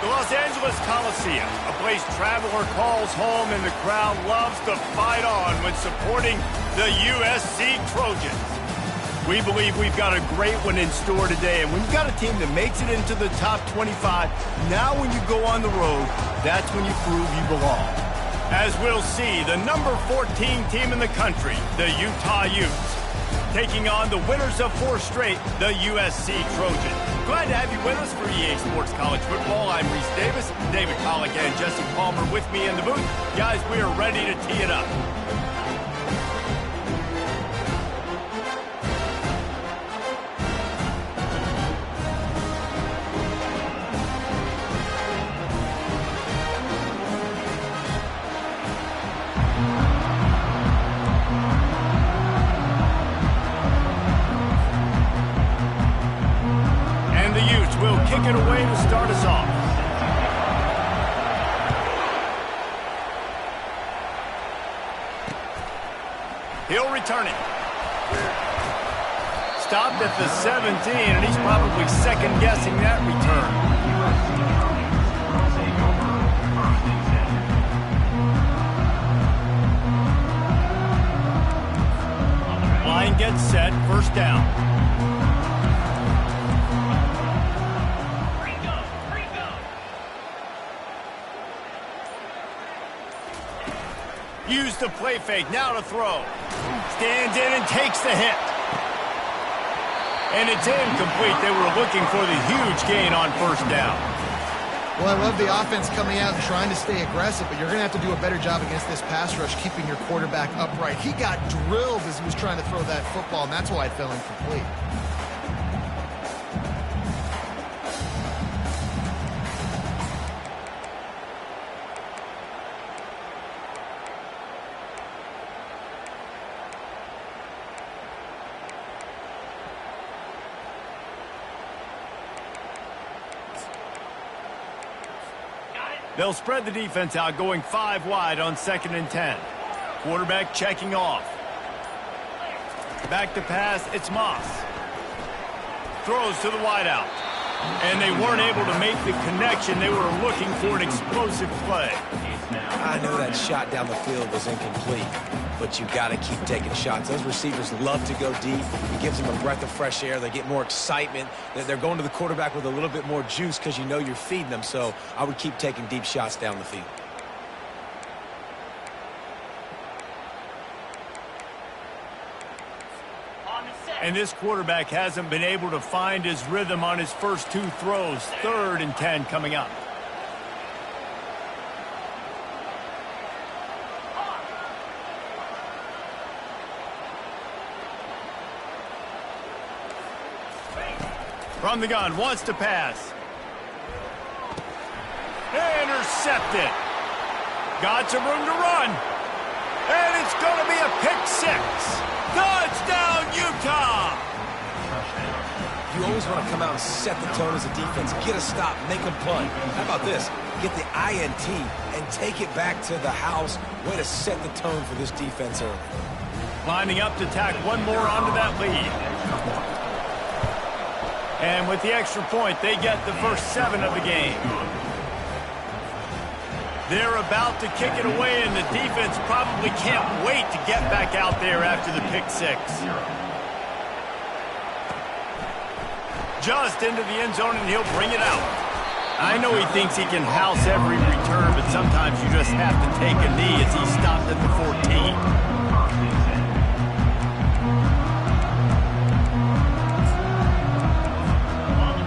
The Los Angeles Coliseum, a place traveler calls home and the crowd loves to fight on when supporting the USC Trojans. We believe we've got a great one in store today, and when you've got a team that makes it into the top 25, now when you go on the road, that's when you prove you belong. As we'll see, the number 14 team in the country, the Utah Utes, taking on the winners of 4 straight, the USC Trojans. Glad to have you with us for EA Sports College Football. I'm Reese Davis, David Pollack, and Jesse Palmer with me in the booth. Guys, we are ready to tee it up. Will kick it away to start us off. He'll return it. Stopped at the 17, and he's probably second-guessing that return. Line gets set, first down. Use the play fake, now to throw. Stands in and takes the hit. And it's incomplete. They were looking for the huge gain on first down. Well, I love the offense coming out and trying to stay aggressive, but you're going to have to do a better job against this pass rush, keeping your quarterback upright. He got drilled as he was trying to throw that football, and that's why it fell incomplete. They'll spread the defense out, going 5 wide on 2nd and 10. Quarterback checking off. Back to pass, it's Moss. Throws to the wideout. And they weren't able to make the connection. They were looking for an explosive play. I know that shot down the field was incomplete, but you got to keep taking shots. Those receivers love to go deep. It gives them a breath of fresh air. They get more excitement. They're going to the quarterback with a little bit more juice because you know you're feeding them. So I would keep taking deep shots down the field. And this quarterback hasn't been able to find his rhythm on his first 2 throws. 3rd and 10 coming up. From the gun, wants to pass. Intercepted. Got some room to run. And it's going to be a pick 6. Touchdown, Utah! You always want to come out and set the tone as a defense. Get a stop, make them punt. How about this? Get the INT and take it back to the house. Way to set the tone for this defense early. Lining up to tack one more onto that lead. And with the extra point, they get the first 7 of the game. They're about to kick it away, and the defense probably can't wait to get back out there after the pick 6. Just into the end zone, and he'll bring it out. I know he thinks he can house every return, but sometimes you just have to take a knee as he stopped at the 14.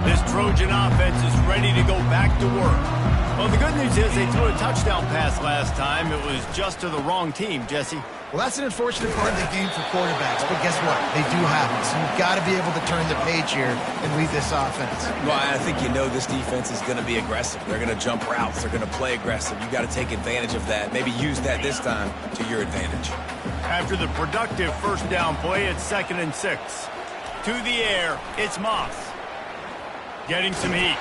This Trojan offense is ready to go back to work. Well, the good news is they threw a touchdown pass last time. It was just to the wrong team, Jesse. Well, that's an unfortunate part of the game for quarterbacks, but guess what? They do happen, so you've got to be able to turn the page here and lead this offense. Well, I think you know this defense is going to be aggressive. They're going to jump routes. They're going to play aggressive. You've got to take advantage of that. Maybe use that this time to your advantage. After the productive first down play, it's 2nd and 6. To the air, it's Moss. Getting some heat.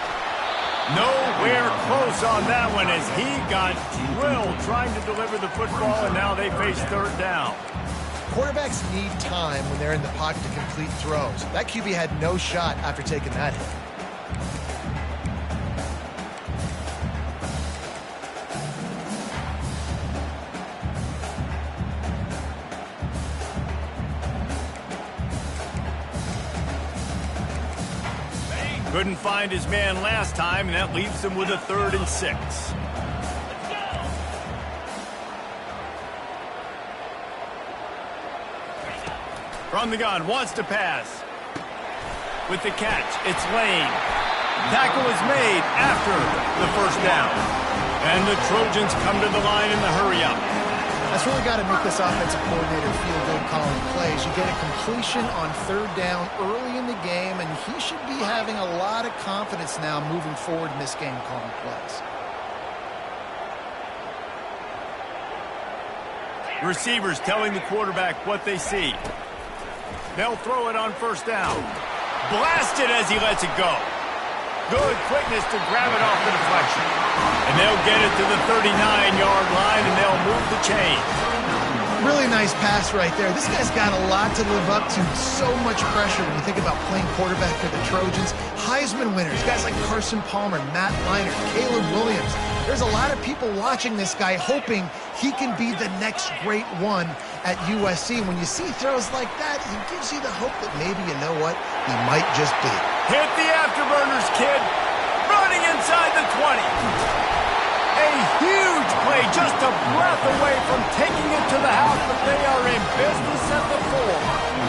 Nowhere close on that one as he got drilled trying to deliver the football, and now they face 3rd down. Quarterbacks need time when they're in the pocket to complete throws. That QB had no shot after taking that hit. Couldn't find his man last time, and that leaves him with a 3rd and 6. From the gun, wants to pass. With the catch, it's Lane. Tackle is made after the first down. And the Trojans come to the line in the hurry-up. That's really got to make this offensive coordinator feel good calling plays. You get a completion on 3rd down early in the game, and he should be having a lot of confidence now moving forward in this game calling plays. Receivers telling the quarterback what they see. They'll throw it on 1st down. Blasted as he lets it go. Good quickness to grab it off the deflection. And they'll get it to the 39-yard line, and they'll move the chains. Really nice pass right there. This guy's got a lot to live up to. So much pressure when you think about playing quarterback for the Trojans. Heisman winners, guys like Carson Palmer, Matt Leinart, Caleb Williams. There's a lot of people watching this guy hoping he can be the next great one at USC. When you see throws like that, it gives you the hope that maybe, you know what, he might just be. Hit the afterburners, kid. Running inside the 20. A huge play, just a breath away from taking it to the house, but they are in business at the 4.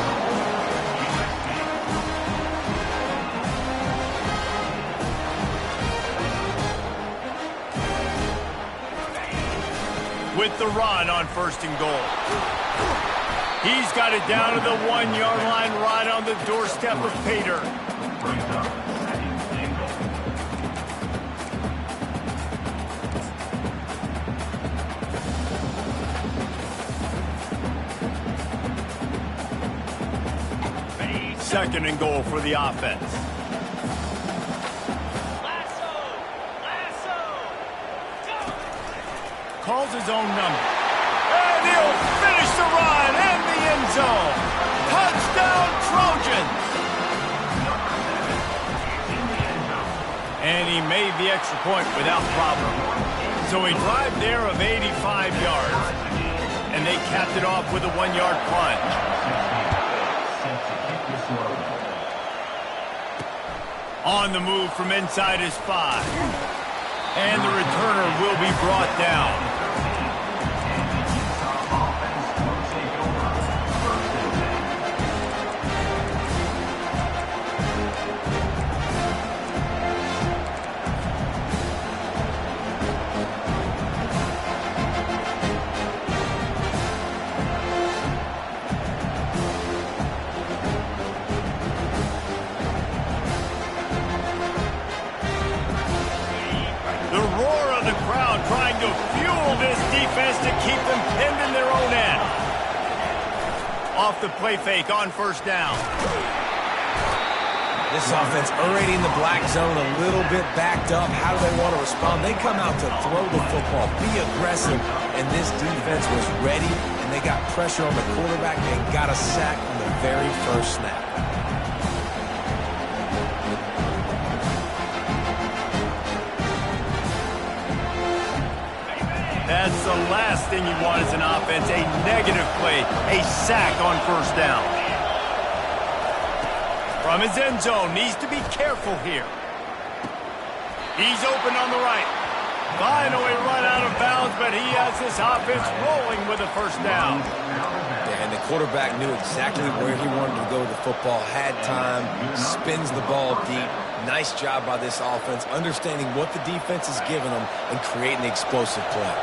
With the run on 1st and goal. He's got it down to the 1-yard line right on the doorstep of Pater. Second and goal for the offense. Calls his own number. And he'll finish the run in the end zone. Touchdown, Trojans! And he made the extra point without problem. So a drive there of 85 yards. And they capped it off with a 1-yard plunge. On the move from inside his 5. And the returner will be brought down. Trying to fuel this defense to keep them pinned in their own end. Off the play fake on 1st down. This offense already in the black zone, a little bit backed up. How do they want to respond? They come out to throw the football, be aggressive, and this defense was ready, and they got pressure on the quarterback and got a sack on the very first snap. That's the last thing you want as an offense, a negative play, a sack on 1st down. From his end zone, needs to be careful here. He's open on the right. Finally run out of bounds, but he has this offense rolling with a 1st down. And the quarterback knew exactly where he wanted to go with the football, had time, spins the ball deep. Nice job by this offense, understanding what the defense is giving them and creating the explosive play.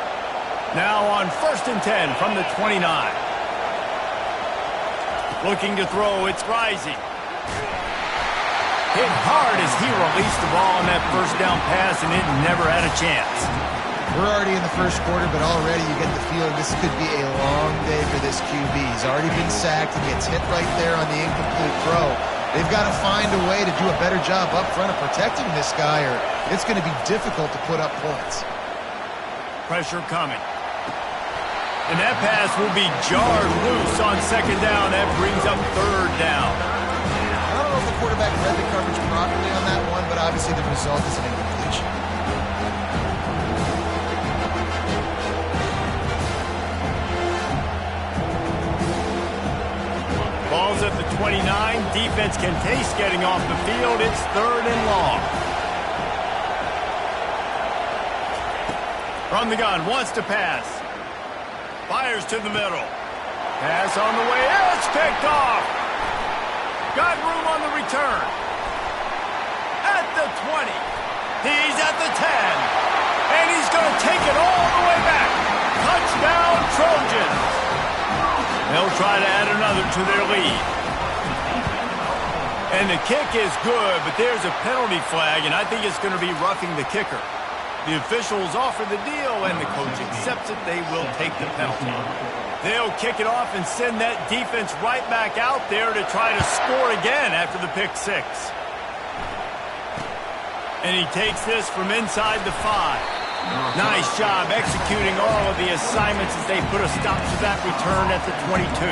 Now on 1st and 10 from the 29. Looking to throw, it's Rising. Hit hard as he released the ball on that 1st down pass, and it never had a chance. We're already in the 1st quarter, but already you get the feeling this could be a long day for this QB. He's already been sacked. He gets hit right there on the incomplete throw. They've got to find a way to do a better job up front of protecting this guy, or it's going to be difficult to put up points. Pressure coming. And that pass will be jarred loose on 2nd down. That brings up 3rd down. I don't know if the quarterback read the coverage properly on that one, but obviously the result is an incompletion. Ball's at the 29. Defense can taste getting off the field. It's 3rd and long. From the gun, wants to pass. Fires to the middle. Pass on the way. It's picked off. Got room on the return. At the 20. He's at the 10. And he's going to take it all the way back. Touchdown, Trojans. They'll try to add another to their lead. And the kick is good, but there's a penalty flag, and I think it's going to be roughing the kicker. The officials offer the deal, and the coach accepts it. They will take the penalty. They'll kick it off and send that defense right back out there to try to score again after the pick 6. And he takes this from inside the 5. Nice job executing all of the assignments as they put a stop to that return at the 22.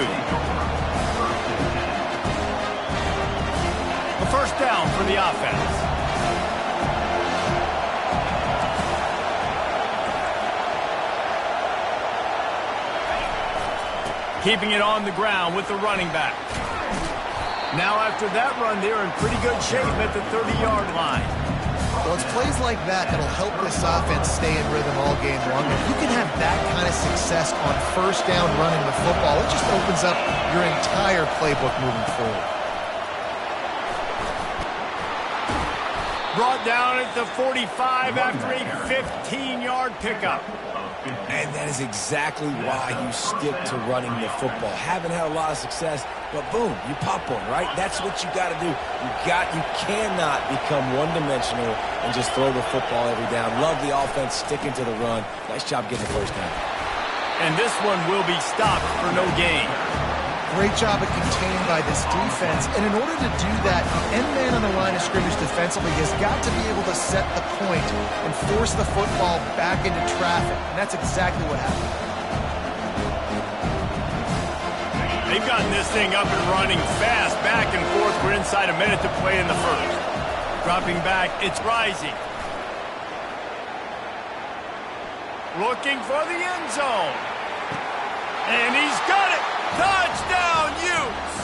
A first down for the offense. Keeping it on the ground with the running back. Now after that run, they're in pretty good shape at the 30-yard line. Well, it's plays like that that'll help this offense stay in rhythm all game long. If you can have that kind of success on first down running the football, it just opens up your entire playbook moving forward. Brought down at the 45 after a 15-yard pickup. And that is exactly why you stick to running the football. Haven't had a lot of success, but boom, you pop one, right? That's what you got to do. You cannot become one-dimensional and just throw the football every down. Love the offense sticking to the run. Nice job getting the first down. And this one will be stopped for no gain. Great job of containing by this defense. And in order to do that, the end man on the line of scrimmage defensively has got to be able to set the point and force the football back into traffic. And that's exactly what happened. They've gotten this thing up and running fast, back and forth. We're inside a minute to play in the first. Dropping back, it's rising. Looking for the end zone. And he's got it. Touchdown, Utes!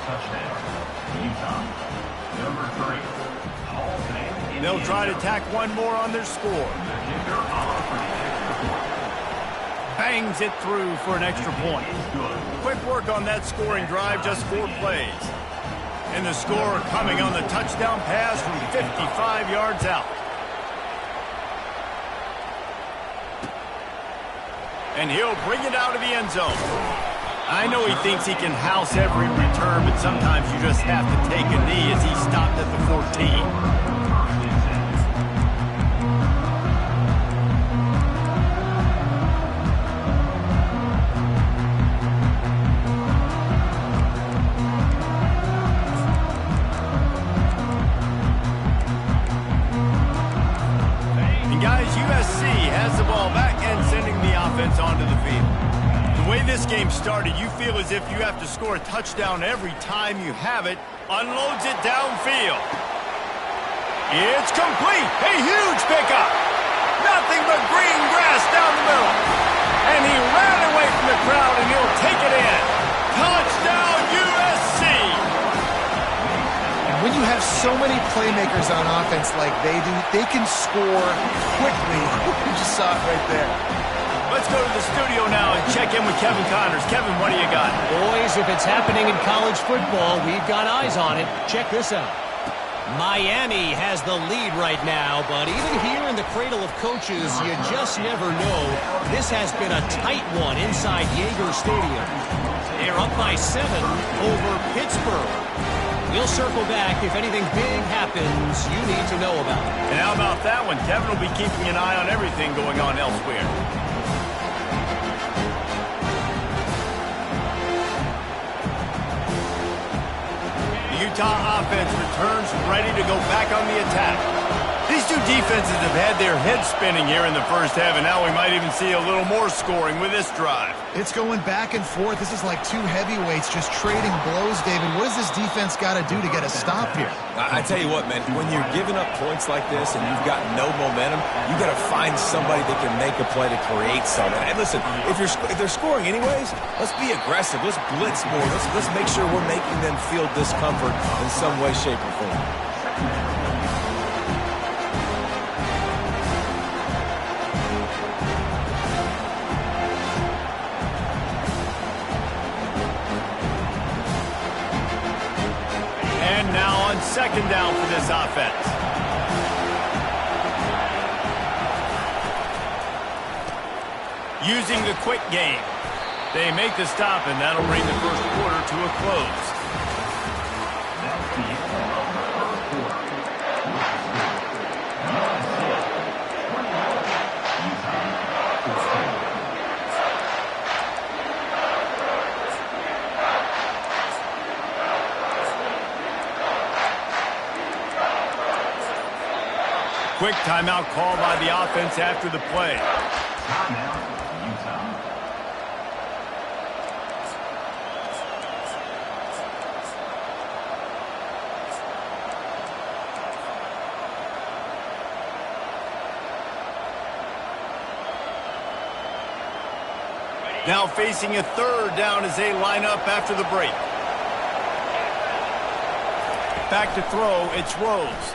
Touchdown, Utah. Number 3. They'll try to tack one more on their score. Bangs it through for an extra point. Quick work on that scoring drive, just 4 plays. And the score coming on the touchdown pass from 55 yards out. And he'll bring it out of the end zone. I know he thinks he can house every return, but sometimes you just have to take a knee as he stopped at the 14. Has the ball back and sending the offense onto the field. The way this game started, you feel as if you have to score a touchdown every time you have it. Unloads it downfield. It's complete. A huge pickup. Nothing but green grass down the middle. And he ran away from the crowd, and he'll take it in. Touchdown, USC. When you have so many playmakers on offense like they do, they can score quickly. You just saw it right there. Let's go to the studio now and check in with Kevin Connors. Kevin, what do you got? Boys, if it's happening in college football, we've got eyes on it. Check this out. Miami has the lead right now, but even here in the cradle of coaches, you just never know. This has been a tight one inside Yager Stadium. They're up by 7 over Pittsburgh. We'll circle back if anything big happens you need to know about. And how about that one? Kevin will be keeping an eye on everything going on elsewhere. The Utah offense returns ready to go back on the attack. These two defenses have had their heads spinning here in the first half, and now we might even see a little more scoring with this drive. It's going back and forth. This is like two heavyweights just trading blows, David. What does this defense got to do to get a stop here? I tell you what, man, when you're giving up points like this and you've got no momentum, you got to find somebody that can make a play to create something. And listen, if they're scoring anyways, let's be aggressive. Let's blitz more. Let's make sure we're making them feel discomfort in some way, shape, or form. Second down for this offense. Using the quick game. They make the stop, and that'll bring the first quarter to a close. That's the end of the first quarter. Quick timeout called by the offense after the play. Timeout, Utah. Now facing a third down as they line up after the break. Back to throw, it's Rose.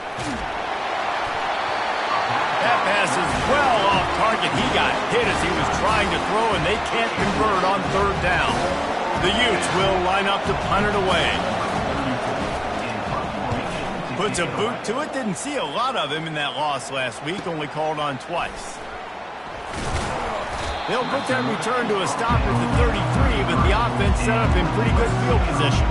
That pass is well off target. He got hit as he was trying to throw, and they can't convert on third down. The Utes will line up to punt it away. Puts a boot to it. Didn't see a lot of him in that loss last week, only called on twice. They'll put that return to a stop at the 33, but the offense set up in pretty good field position.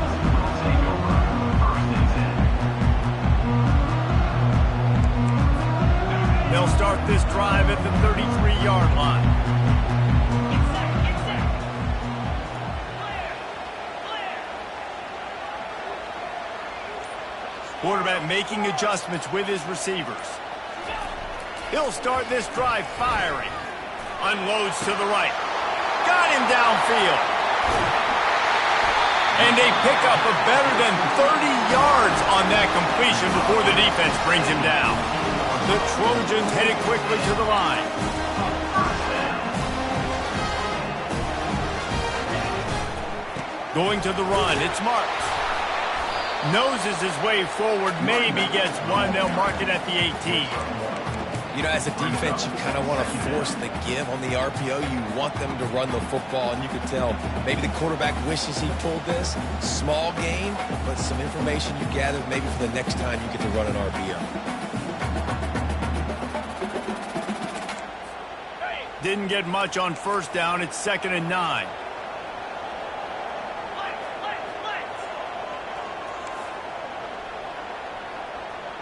They'll start this drive at the 33-yard line. Quarterback making adjustments with his receivers. He'll start this drive firing. Unloads to the right. Got him downfield. And they pick up a better than 30 yards on that completion before the defense brings him down. The Trojans headed quickly to the line. Going to the run, it's Marks. Noses his way forward, maybe gets one. They'll mark it at the 18. You know, as a defense, you kind of want to force the give on the RPO. You want them to run the football, and you can tell maybe the quarterback wishes he pulled this. Small gain, but some information you gathered maybe for the next time you get to run an RPO. Didn't get much on first down. It's 2nd and 9.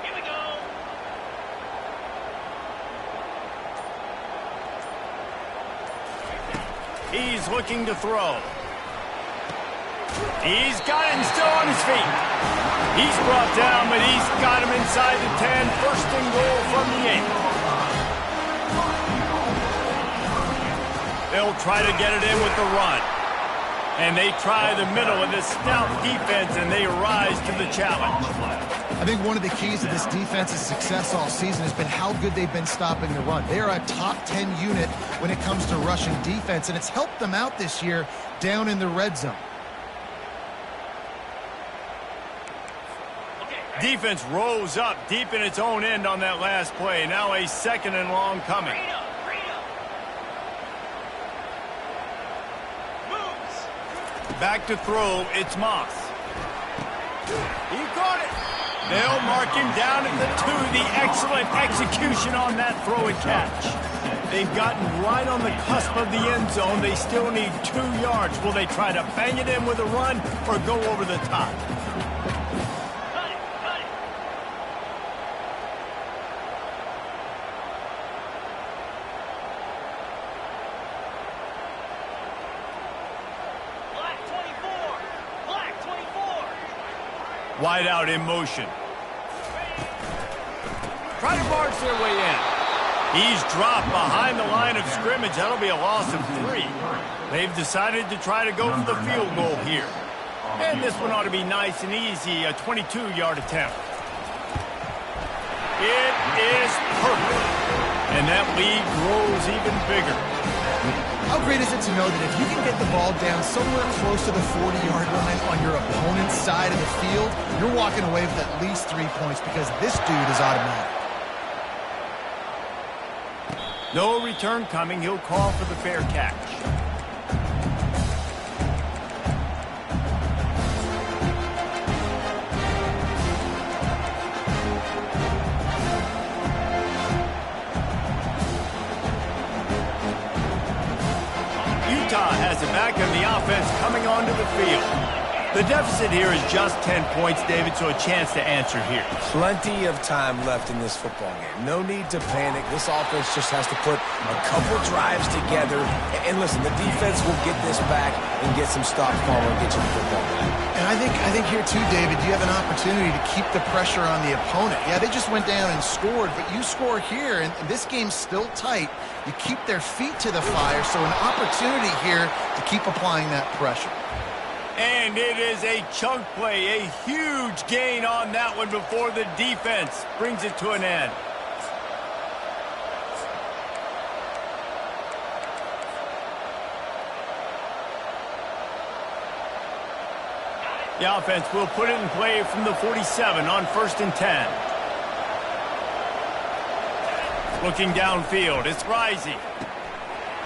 Here we go. He's looking to throw. He's got him still on his feet. He's brought down, but he's got him inside the 10. First and goal from the 8. They'll try to get it in with the run. And they try the middle of this stout defense, and they rise to the challenge. I think one of the keys to this defense's success all season has been how good they've been stopping the run. They are a top 10 unit when it comes to rushing defense, and it's helped them out this year down in the red zone. Defense rose up deep in its own end on that last play. Now a 2nd and long coming. Back to throw, it's Moss. He caught it. They'll mark him down at the 2. The excellent execution on that throw and catch. They've gotten right on the cusp of the end zone. They still need 2 yards. Will they try to bang it in with a run or go over the top? Wide out in motion. try to barge their way in. He's dropped behind the line of scrimmage. That'll be a loss of 3. They've decided to try to go for the field goal here. And this one ought to be nice and easy, a 22-yard attempt. It is perfect. And that lead grows even bigger. How great is it to know that if you can get the ball down somewhere close to the 40-yard line on your opponent's side of the field, you're walking away with at least 3 points because this dude is automatic. No return coming. He'll call for the fair catch. Has it back on the offense coming onto the field. The deficit here is just 10 points, David, so a chance to answer here. Plenty of time left in this football game. No need to panic. This offense just has to put a couple drives together. And listen, the defense will get this back and get some stops following and get you the football back. And I think here too, David, you have an opportunity to keep the pressure on the opponent. Yeah, they just went down and scored, but you score here, and this game's still tight. You keep their feet to the fire, so an opportunity here to keep applying that pressure. And it is a chunk play, a huge gain on that one before the defense brings it to an end. The offense will put it in play from the 47 on 1st and 10. Looking downfield, it's Rising.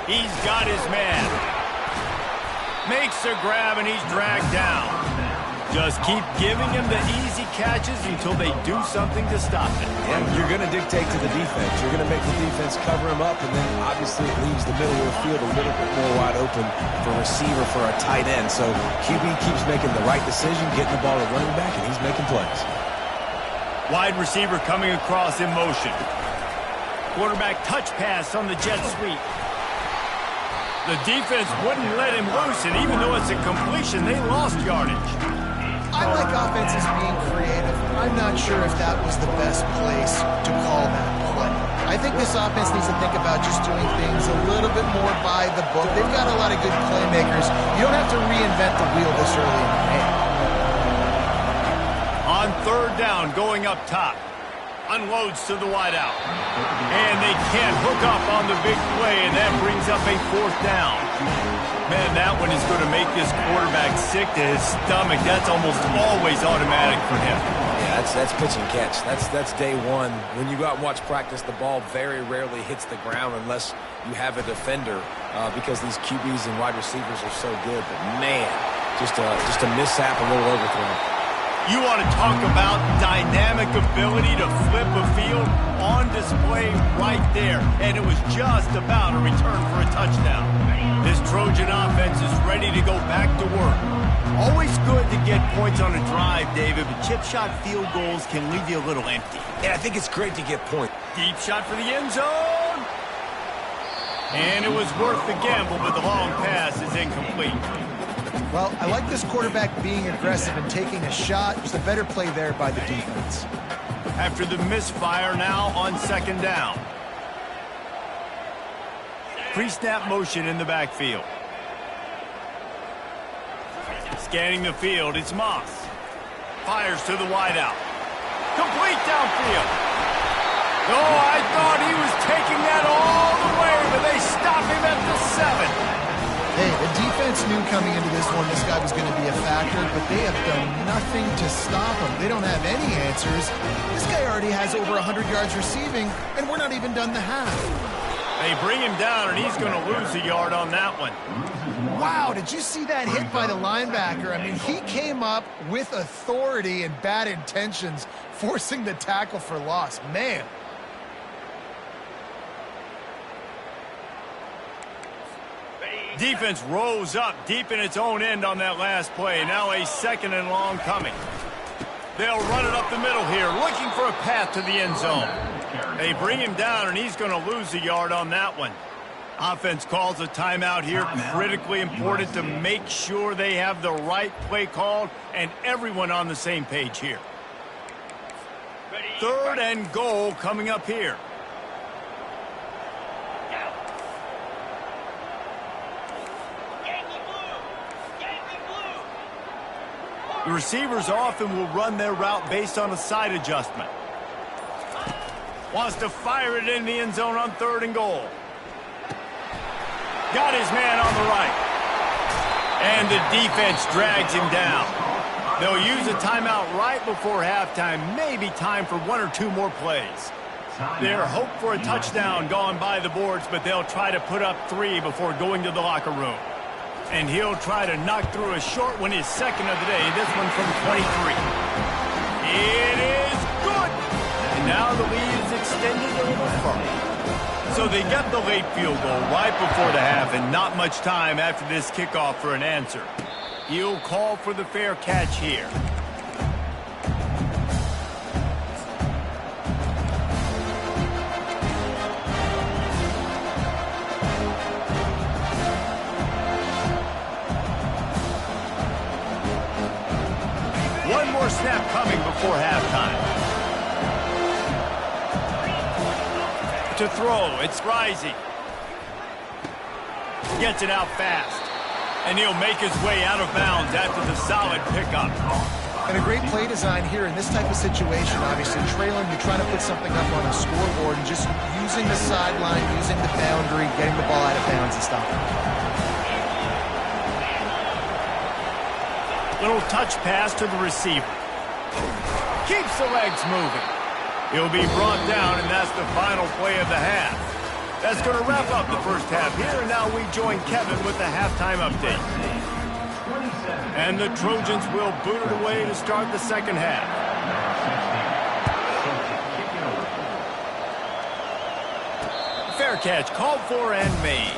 He's got his man. Makes a grab, and he's dragged down. Just keep giving him the easy catches until they do something to stop it. Yeah, you're going to dictate to the defense. You're going to make the defense cover him up, and then obviously it leaves the middle of the field a little bit more wide open for a receiver, for a tight end. So QB keeps making the right decision, getting the ball to running back, and he's making plays. Wide receiver coming across in motion. Quarterback touch pass on the jet sweep. The defense wouldn't let him loose, and even though it's a completion, they lost yardage. I like offenses being creative. I'm not sure if that was the best place to call that play. I think this offense needs to think about just doing things a little bit more by the book. They've got a lot of good playmakers. You don't have to reinvent the wheel this early in the game. On 3rd down, going up top. Unloads to the wideout. And they can't hook up on the big play, and that brings up a 4th down. Man, that one is going to make this quarterback sick to his stomach. That's almost always automatic for him. Yeah, that's pitch and catch. That's day one. When you go out and watch practice, the ball very rarely hits the ground unless you have a defender because these QBs and wide receivers are so good. But, man, just a mishap, a little overthrown. You want to talk about dynamic ability to flip a field on display right there. And it was just about a return for a touchdown. This Trojan offense is ready to go back to work. Always good to get points on a drive, David, but chip shot field goals can leave you a little empty. And I think it's great to get points. Deep shot for the end zone. And it was worth the gamble, but the long pass is incomplete. Well, I like this quarterback being aggressive and taking a shot. Just a better play there by the defense. After the misfire, now on 2nd down. Pre-snap motion in the backfield. Scanning the field, it's Moss. Fires to the wideout. Complete downfield. Oh, I thought he was taking that all the way, but they stop him at the 7. Hey, the defense knew coming into this one this guy was going to be a factor, but they have done nothing to stop him. They don't have any answers. This guy already has over 100 yards receiving, and we're not even done the half. They bring him down, and he's going to lose a yard on that one. Wow, did you see that hit by the linebacker? I mean, he came up with authority and bad intentions, forcing the tackle for loss. Man. Defense rose up deep in its own end on that last play. Now a 2nd and long coming. They'll run it up the middle here, looking for a path to the end zone. They bring him down, and he's going to lose a yard on that one. Offense calls a timeout here. Critically important to make sure they have the right play called and everyone on the same page here. Third and goal coming up here. The receivers often will run their route based on a side adjustment. Wants to fire it in the end zone on third and goal. Got his man on the right. And the defense drags him down. They'll use a timeout right before halftime. Maybe time for one or two more plays. Their hope for a touchdown gone by the boards, but they'll try to put up 3 before going to the locker room. And he'll try to knock through a short one, his second of the day. This one from 23. It is good. And now the lead is extended a little further. So they get the late field goal right before the half, and not much time after this kickoff for an answer. He'll call for the fair catch here. One more snap coming before halftime. To throw, it's Rising. Gets it out fast. And he'll make his way out of bounds after the solid pickup. And a great play design here in this type of situation. Obviously, trailing, you're trying to put something up on a scoreboard and just using the sideline, using the boundary, getting the ball out of bounds and stopping. Little touch pass to the receiver. Keeps the legs moving. He'll be brought down, and that's the final play of the half. That's going to wrap up the first half here, and now we join Kevin with the halftime update. And the Trojans will boot it away to start the second half. Fair catch called for and made.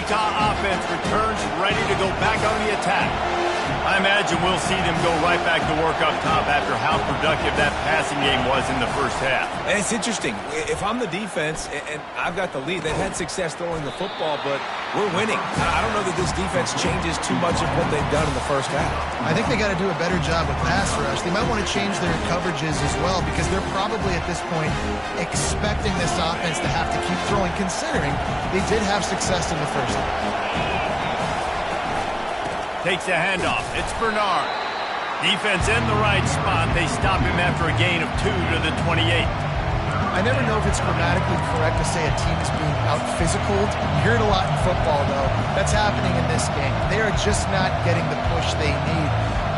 Utah offense returns ready to go back on the attack. I imagine we'll see them go right back to work up top after how productive that passing game was in the first half. And it's interesting. If I'm the defense and I've got the lead, they've had success throwing the football, but we're winning. I don't know that this defense changes too much of what they've done in the first half. I think they got to do a better job with pass rush. They might want to change their coverages as well because they're probably at this point expecting this offense to have to keep throwing, considering they did have success in the first half. Takes the handoff. It's Bernard. Defense in the right spot. They stop him after a gain of 2 to the 28. I never know if it's grammatically correct to say a team is being out-physicaled. You hear it a lot in football, though. That's happening in this game. They are just not getting the push they need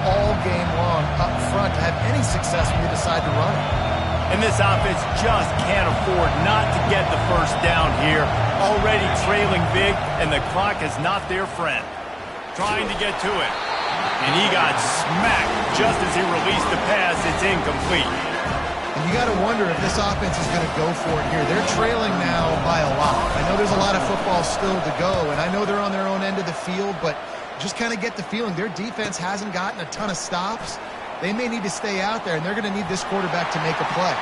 all game long up front to have any success when they decide to run it. And this offense just can't afford not to get the first down here. Already trailing big, and the clock is not their friend. Trying to get to it. And he got smacked just as he released the pass. It's incomplete. And you got to wonder if this offense is going to go for it here. They're trailing now by a lot. I know there's a lot of football still to go, and I know they're on their own end of the field, but just kind of get the feeling their defense hasn't gotten a ton of stops. They may need to stay out there, and they're going to need this quarterback to make a play.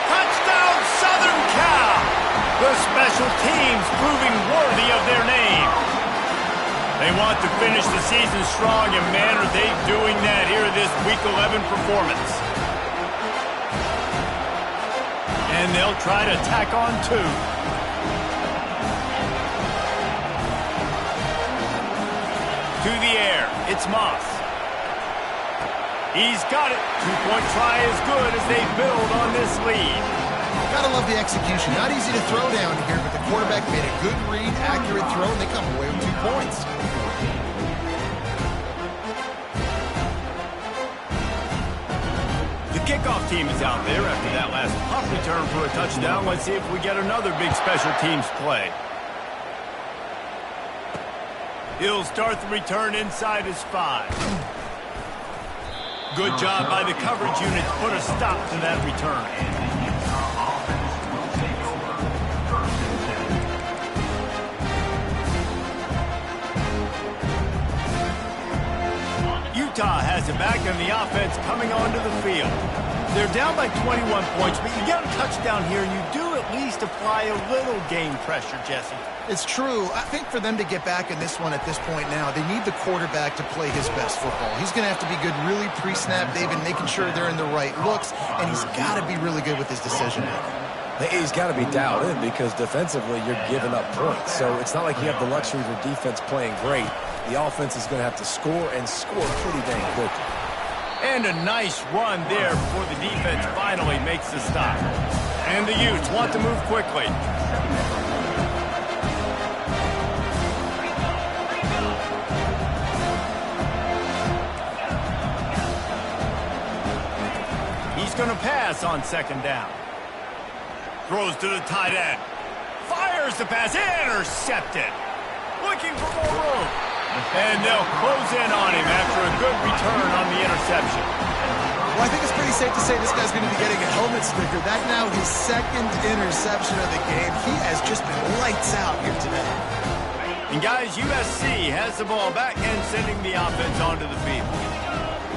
Touchdown, Southern Cal! The special teams proving worthy of their name. They want to finish the season strong, and man, are they doing that here this Week 11 performance. And they'll try to tack on 2. To the air, it's Moss. He's got it. 2-point try is good as they build on this lead. Gotta love the execution. Not easy to throw down here, but the quarterback made a good read, accurate throw, and they come away with 2 points. The kickoff team is out there after that last punt return for a touchdown. Let's see if we get another big special teams play. He'll start the return inside his 5. Good job by the coverage unit to put a stop to that return. Utah has it back in the offense coming onto the field. They're down by 21 points, but you get a touchdown here, and you do at least apply a little game pressure, Jesse. It's true. I think for them to get back in this one at this point now, they need the quarterback to play his best football. He's going to have to be good really pre-snap, David, making sure they're in the right looks, and he's got to be really good with his decision-making. He's got to be dialed in because defensively you're giving up points. So it's not like you have the luxury of your defense playing great. The offense is going to have to score and score pretty dang quickly. And a nice run there before the defense finally makes the stop. And the Utes want to move quickly. He's going to pass on second down. Throws to the tight end. Fires the pass. Intercepted. Looking for more room. And they'll close in on him after a good return on the interception. Well, I think it's pretty safe to say this guy's going to be getting a helmet sticker. That's now his second interception of the game. He has just been lights out here today. And guys, USC has the ball back and sending the offense onto the field.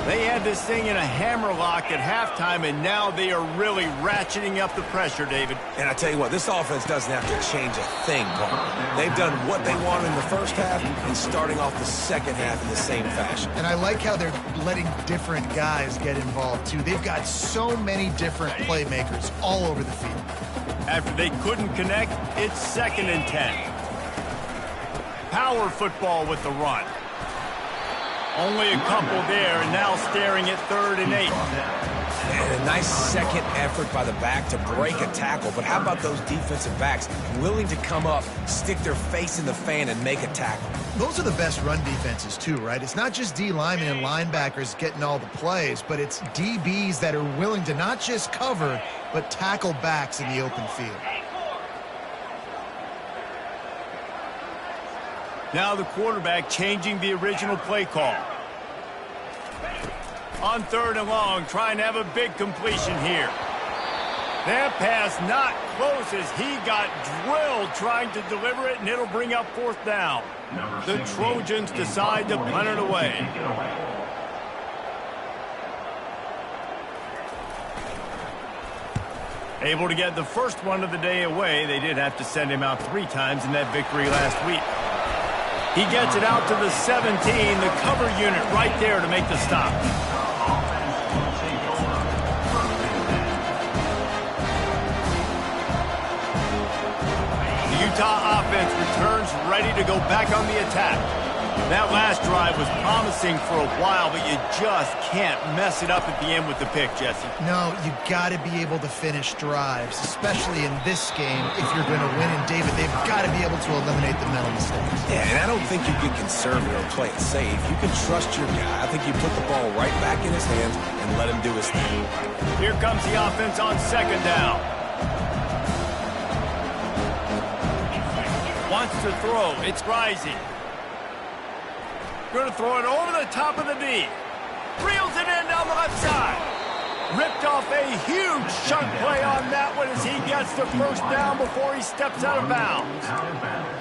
They had this thing in a hammerlock at halftime, and now they are really ratcheting up the pressure, David. And I tell you what, this offense doesn't have to change a thing, Paul. They've done what they wanted in the first half and starting off the second half in the same fashion. And I like how they're letting different guys get involved, too. They've got so many different playmakers all over the field. After they couldn't connect, it's 2nd and 10. Power football with the run. Only a couple there, and now staring at 3rd and 8. And a nice second effort by the back to break a tackle. But how about those defensive backs willing to come up, stick their face in the fan, and make a tackle? Those are the best run defenses, too, right? It's not just D linemen and linebackers getting all the plays, but it's DBs that are willing to not just cover, but tackle backs in the open field. Now the quarterback changing the original play call. On 3rd and long, trying to have a big completion here. That pass not close as he got drilled trying to deliver it, and it'll bring up 4th down. The Trojans decide to punt it away. Able to get the first one of the day away. They did have to send him out 3 times in that victory last week. He gets it out to the 17, the cover unit right there to make the stop. The Utah offense returns ready to go back on the attack. That last drive was promising for a while, but you just can't mess it up at the end with the pick, Jesse. No, you got to be able to finish drives, especially in this game. If you're going to win, and David, they've got to be able to eliminate the mental mistakes. Yeah, and I don't think you get conservative or play it safe. You can trust your guy. I think you put the ball right back in his hands and let him do his thing. Here comes the offense on 2nd down. Wants to throw. It's rising. Going to throw it over the top of the D. Reels it in down the left side. Ripped off a huge chunk play on that one as he gets the 1st down before he steps out of bounds.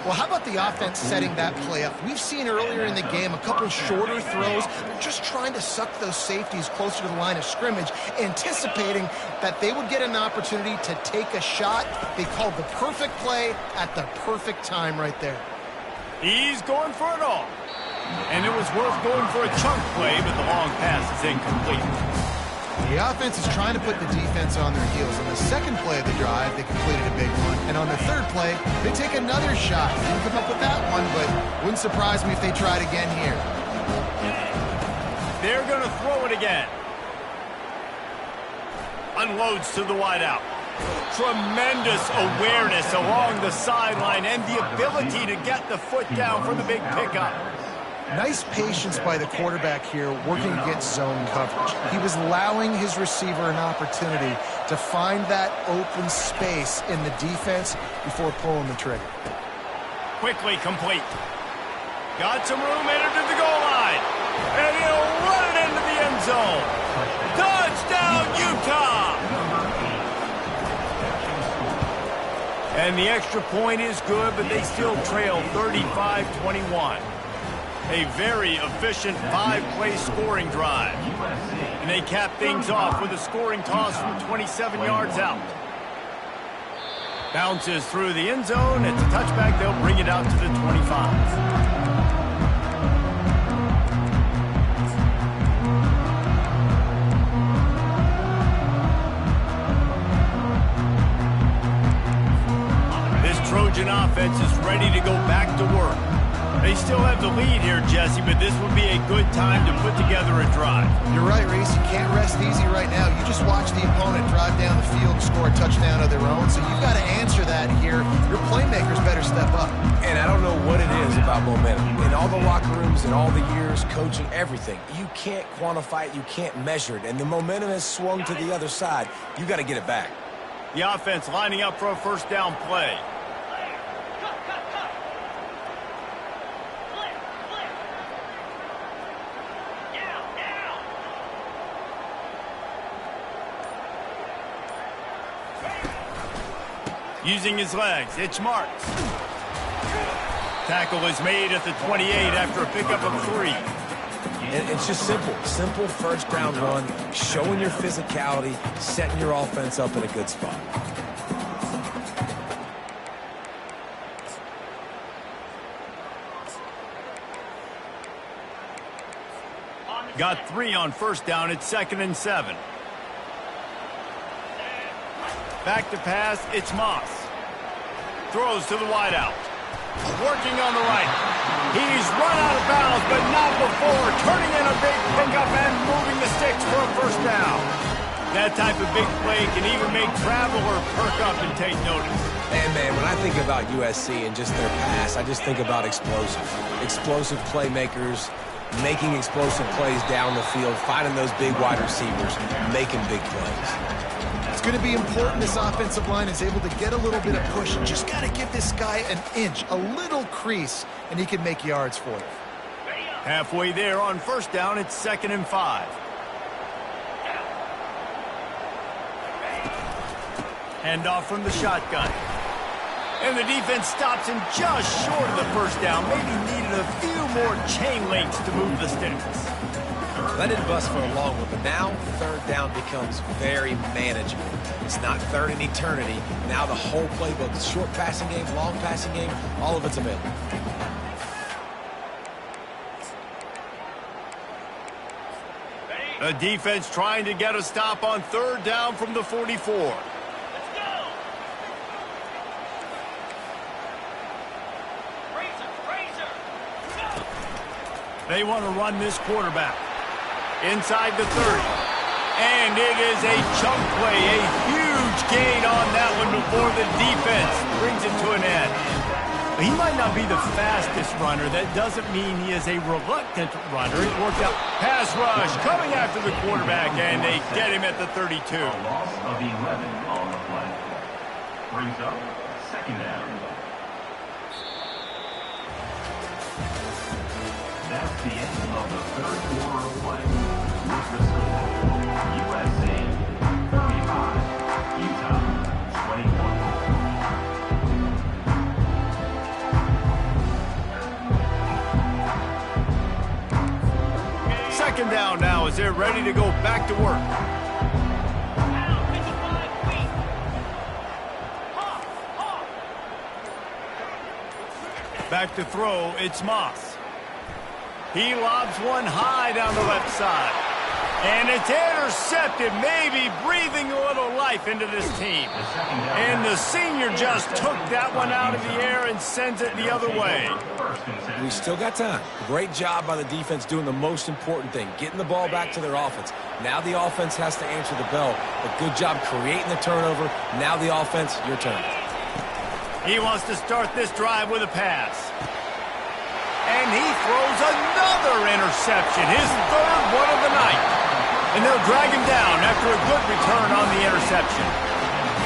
Well, how about the offense setting that play up? We've seen earlier in the game a couple shorter throws, just trying to suck those safeties closer to the line of scrimmage, anticipating that they would get an opportunity to take a shot. They called the perfect play at the perfect time right there. He's going for it all. And it was worth going for a chunk play, but the long pass is incomplete. The offense is trying to put the defense on their heels. On the 2nd play of the drive, they completed a big one. And on the 3rd play, they take another shot. Didn't come up with that one, but wouldn't surprise me if they tried again here. They're going to throw it again. Unloads to the wideout. Tremendous awareness along the sideline and the ability to get the foot down for the big pickup. Nice patience by the quarterback here working against zone coverage. He was allowing his receiver an opportunity to find that open space in the defense before pulling the trigger. Quickly complete. Got some room, entered to the goal line. And he'll run it into the end zone. Touchdown, Utah! And the extra point is good, but they still trail 35-21. A very efficient 5-play scoring drive. And they cap things off with a scoring toss from 27 yards out. Bounces through the end zone. It's a touchback. They'll bring it out to the 25. Trojan offense is ready to go back to work. They still have the lead here, Jesse, but this would be a good time to put together a drive. You're right, Reese. You can't rest easy right now. You just watch the opponent drive down the field and score a touchdown of their own, so you've got to answer that here. Your playmakers better step up. And I don't know what it is about momentum. In all the locker rooms, in all the years, coaching, everything, you can't quantify it, you can't measure it, and the momentum has swung to the other side. You got to get it back. The offense lining up for a first down play. Using his legs, it's Marks. Tackle is made at the 28 after a pickup of 3. And it's just simple. Simple first down run, showing your physicality, setting your offense up in a good spot. Got 3 on first down. It's 2nd and 7. Back to pass, it's Moss. Throws to the wideout. Working on the right. He's run out of bounds, but not before. Turning in a big pickup and moving the sticks for a first down. That type of big play can even make Traveler perk up and take notice. And, man, when I think about USC and just their pass, I just think about explosive. Explosive playmakers, making explosive plays down the field, finding those big wide receivers, making big plays. It's going to be important this offensive line is able to get a little bit of push. Just got to give this guy an inch, a little crease, and he can make yards for you. Halfway there on first down, it's 2nd and 5. Handoff from the shotgun. And the defense stops him just short of the first down. Maybe needed a few more chain links to move the sticks. That didn't bust for a long one, but now third down becomes very manageable. It's not third in eternity. Now the whole playbook, short passing game, long passing game, all of it's available. The defense trying to get a stop on third down from the 44. They want to run this quarterback. Inside the 30. And it is a chunk play, a huge gain on that one before the defense brings it to an end. He might not be the fastest runner. That doesn't mean he is a reluctant runner. It worked out. Pass rush coming after the quarterback, and they get him at the 32. A loss of 11 on the play. Brings up 2nd down. That's the end of the 3rd quarter of play. With the score, USC 35, Utah 21. Second down now as they're ready to go back to work. Back to throw, it's Moss. He lobs one high down the left side. And it's intercepted, maybe breathing a little life into this team. And the senior just took that one out of the air and sends it the other way. We still got time. Great job by the defense doing the most important thing, getting the ball back to their offense. Now the offense has to answer the bell. A good job creating the turnover. Now the offense, your turn. He wants to start this drive with a pass. And he throws another interception, his 3rd one of the night. And they'll drag him down after a good return on the interception.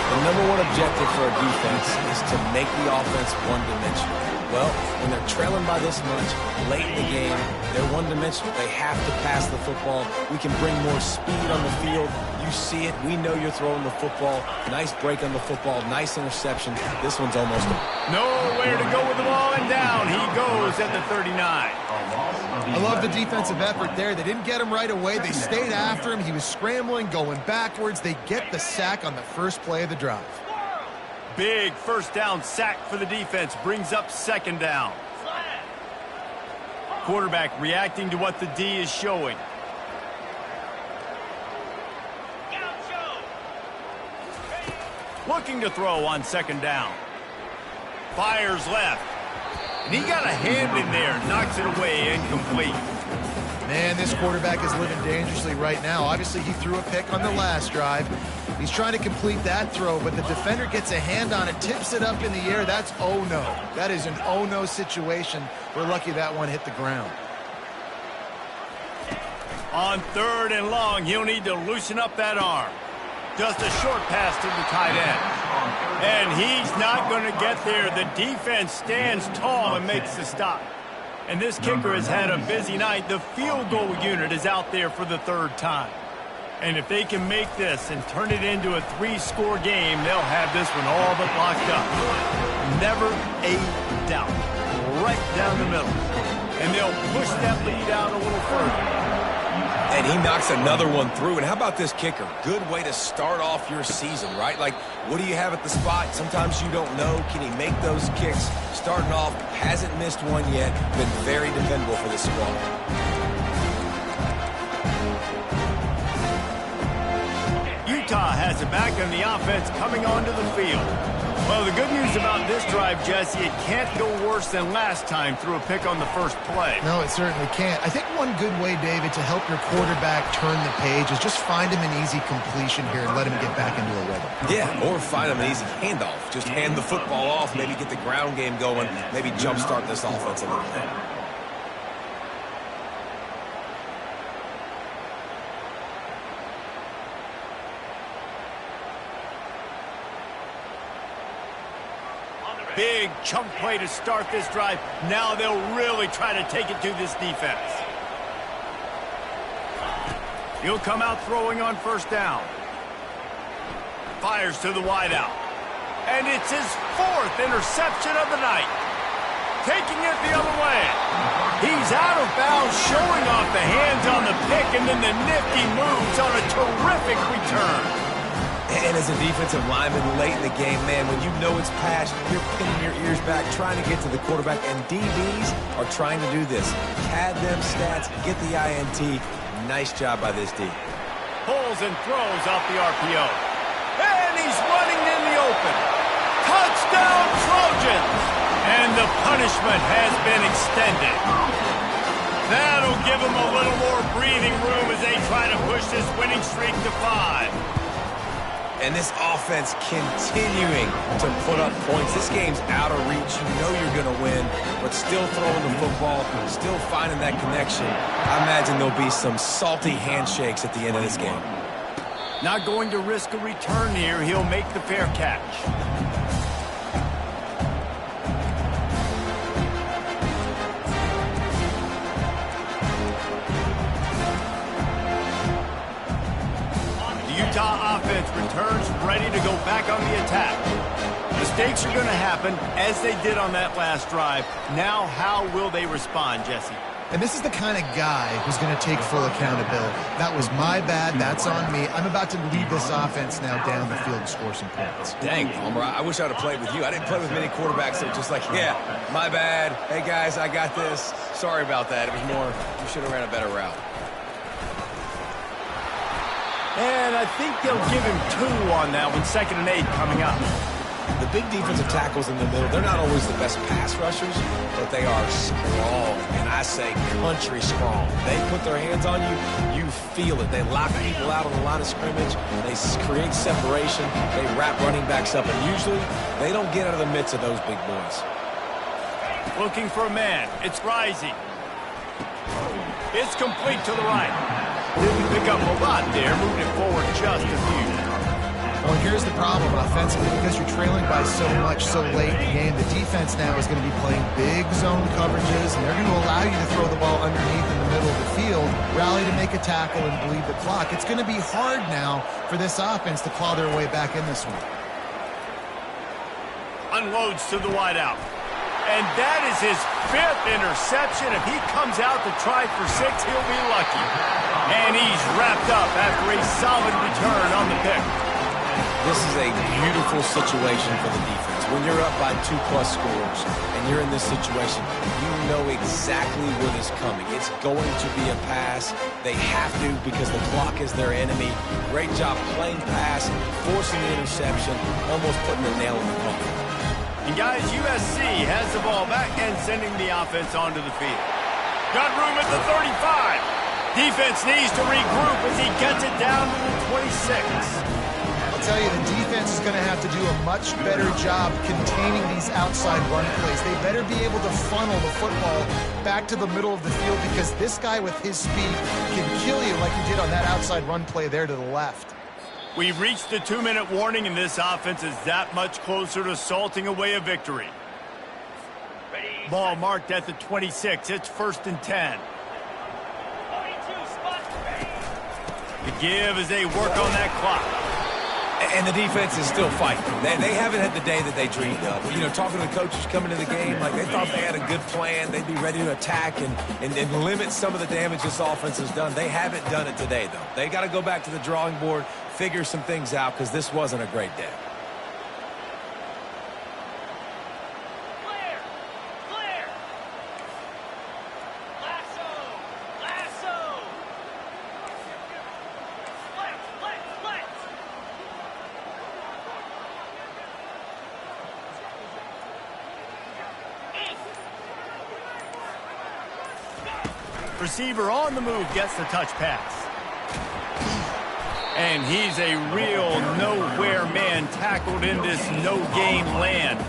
The #1 objective for a defense is to make the offense one-dimensional. Well, when they're trailing by this much, late in the game, they're one-dimensional. They have to pass the football. We can bring more speed on the field. You see it. We know you're throwing the football. Nice break on the football. Nice interception. This one's almost over. Nowhere to go with the ball, and down he goes at the 39. A loss I love the defensive effort there. They didn't get him right away. They stayed after him. He was scrambling, going backwards. They get the sack on the first play of the drive. Big first down sack for the defense. Brings up second down. Quarterback reacting to what the D is showing. Looking to throw on second down. Fires left. And he got a hand in there. Knocks it away. Incomplete. Man, this quarterback is living dangerously right now. Obviously, he threw a pick on the last drive. He's trying to complete that throw, but the defender gets a hand on it, tips it up in the air. That's oh no. That is an oh no situation. We're lucky that one hit the ground. On third and long, he'll need to loosen up that arm. Just a short pass to the tight end. And he's not going to get there. The defense stands tall and makes the stop. And this kicker has had a busy night. The field goal unit is out there for the third time. And if they can make this and turn it into a 3-score game, they'll have this one all but locked up. Never a doubt. Right down the middle. And they'll push that lead out a little further. And he knocks another one through. And how about this kicker? Good way to start off your season, right? Like, what do you have at the spot? Sometimes you don't know. Can he make those kicks? Starting off, hasn't missed one yet. Been very dependable for this squad. Utah has it back on the offense coming onto the field. Well, the good news about this drive, Jesse, it can't go worse than last time through a pick on the first play. No, it certainly can't. I think one good way, David, to help your quarterback turn the page is just find him an easy completion here and let him get back into a rhythm. Yeah, or find him an easy handoff. Just hand the football off, maybe get the ground game going, maybe jumpstart this offense a little bit. Big chunk play to start this drive. Now they'll really try to take it to this defense. He'll come out throwing on first down. Fires to the wideout. And it's his 4th interception of the night. Taking it the other way. He's out of bounds, showing off the hands on the pick, and then the nifty moves on a terrific return. And as a defensive lineman late in the game, man, when you know it's passed, you're pinning your ears back, trying to get to the quarterback, and DBs are trying to do this. Pad them stats, get the INT. Nice job by this D. Pulls and throws off the RPO. And he's running in the open. Touchdown, Trojans! And the punishment has been extended. That'll give them a little more breathing room as they try to push this winning streak to 5. And this offense continuing to put up points. This game's out of reach. You know you're going to win, but still throwing the football, still finding that connection. I imagine there'll be some salty handshakes at the end of this game. Not going to risk a return here. He'll make the fair catch. Utah offense returns ready to go back on the attack. Mistakes are going to happen as they did on that last drive. Now how will they respond, Jesse? And this is the kind of guy who's going to take full accountability. That was my bad. That's on me. I'm about to lead this offense now down the field and score some points. Dang, Palmer, I wish I would have played with you. I didn't play with many quarterbacks that were just like, yeah, my bad. Hey, guys, I got this. Sorry about that. It was more, you should have ran a better route. And I think they'll give him 2 on that one. 2nd and 8 coming up. The big defensive tackles in the middle, they're not always the best pass rushers, but they are strong, and I say country strong. They put their hands on you, you feel it. They lock people out on the line of scrimmage. They create separation. They wrap running backs up, and usually they don't get out of the midst of those big boys. Looking for a man. It's Rising. It's complete to the right. Didn't pick up a lot there, moving it forward just a few. Well, here's the problem offensively. Because you're trailing by so much so late in the game, the defense now is going to be playing big zone coverages, and they're going to allow you to throw the ball underneath in the middle of the field, rally to make a tackle, and bleed the clock. It's going to be hard now for this offense to claw their way back in this one. Unloads to the wideout. And that is his 5th interception. If he comes out to try for 6, he'll be lucky. And he's wrapped up after a solid return on the pick. This is a beautiful situation for the defense. When you're up by 2+ scores and you're in this situation, you know exactly what is coming. It's going to be a pass. They have to because the clock is their enemy. Great job playing pass, forcing the interception, almost putting the nail in the coffin. And guys, USC has the ball back and sending the offense onto the field. Got room at the 35. Defense needs to regroup as he gets it down to the 26. I'll tell you, the defense is going to have to do a much better job containing these outside run plays. They better be able to funnel the football back to the middle of the field because this guy with his speed can kill you like he did on that outside run play there to the left. We've reached the 2-minute warning, and this offense is that much closer to salting away a victory. Ball marked at the 26. It's 1st and 10. The give as they work on that clock. And the defense is still fighting. They haven't had the day that they dreamed of. You know, talking to the coaches coming to the game, like they thought they had a good plan. They'd be ready to attack and limit some of the damage this offense has done. They haven't done it today, though. They got to go back to the drawing board, figure some things out, because this wasn't a great day. Receiver on the move gets the touch pass. And he's a real nowhere man tackled in this no-gain land.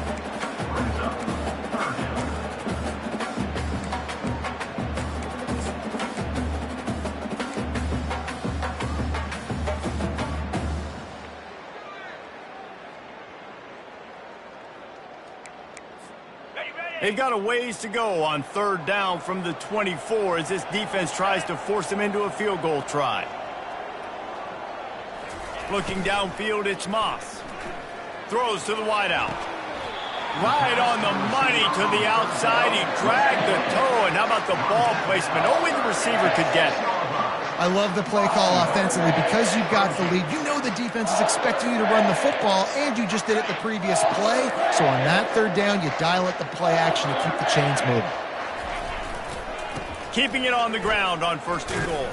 They've got a ways to go on 3rd down from the 24 as this defense tries to force them into a field goal try. Looking downfield, it's Moss. Throws to the wideout. Right on the money to the outside. He dragged the toe, and how about the ball placement? Only the receiver could get it. I love the play call offensively because you've got the lead. You know the defense is expecting you to run the football, and you just did it the previous play. So on that 3rd down, you dial it the play action to keep the chains moving. Keeping it on the ground on 1st and goal.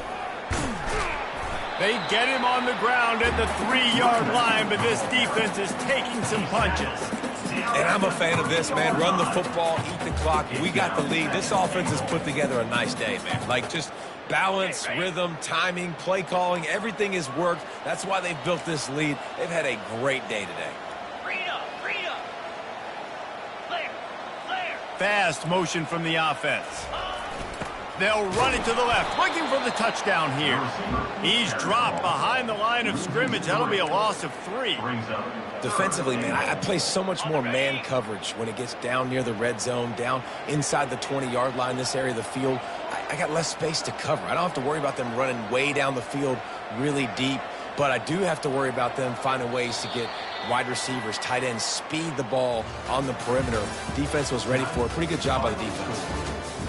They get him on the ground at the 3-yard line, but this defense is taking some punches. And I'm a fan of this, man. Run the football, eat the clock. We got the lead. This offense has put together a nice day, man. Like, just balance, rhythm, timing, play calling, everything has worked. That's why they've built this lead. They've had a great day today. Fast motion from the offense. They'll run it to the left, looking for the touchdown here. He's dropped behind the line of scrimmage. That'll be a loss of 3. Defensively, man, I play so much more man coverage when it gets down near the red zone, down inside the 20-yard line, this area of the field. I got less space to cover. I don't have to worry about them running way down the field really deep, but I do have to worry about them finding ways to get wide receivers, tight ends, speed the ball on the perimeter. Defense was ready for it. Pretty good job by the defense.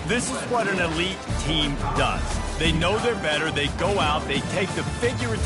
This is what an elite team does. They know they're better. They go out. They take the figure